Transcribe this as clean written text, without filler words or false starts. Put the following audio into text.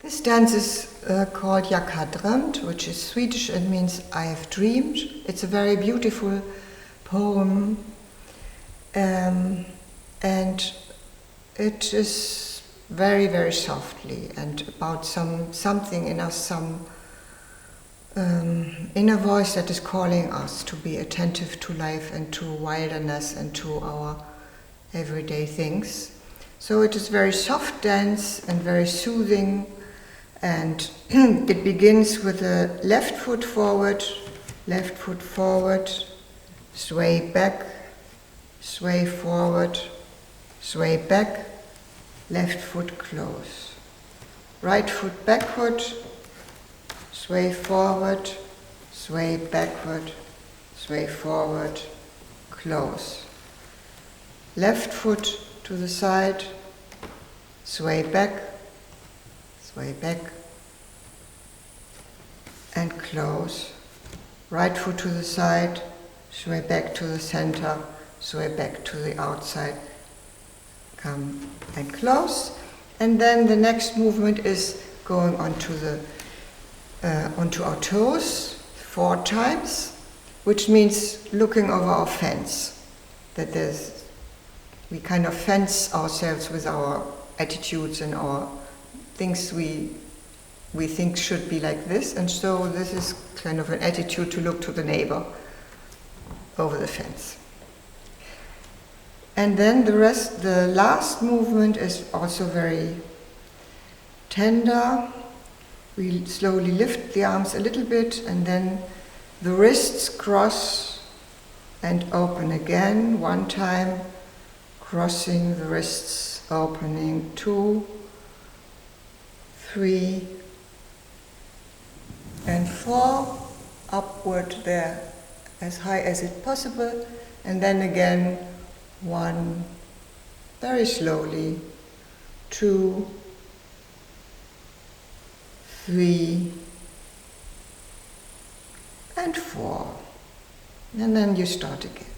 This dance is called drömt, which is Swedish and means I have dreamed. It's a very beautiful poem, and it is very, very softly and about something in us, some inner voice that is calling us to be attentive to life and to wilderness and to our everyday things. So it is very soft dance and very soothing, and it begins with a left foot forward, sway back, sway forward, sway back, left foot close. Right foot backward, sway forward, sway backward, sway forward, close. Left foot to the side, sway back, and close. Right foot to the side, sway back to the center, sway back to the outside, come and close. And then the next movement is going onto our toes 4 times, which means looking over our fence. We kind of fence ourselves with our attitudes and our things we think should be like this, and so this is kind of an attitude to look to the neighbor over the fence. And then the last movement is also very tender. We slowly lift the arms a little bit, and then the wrists cross and open again 1 time, crossing the wrists, opening 2, 3, and 4, upward there as high as it's possible, and then again 1, very slowly, 2, 3, and 4, and then you start again.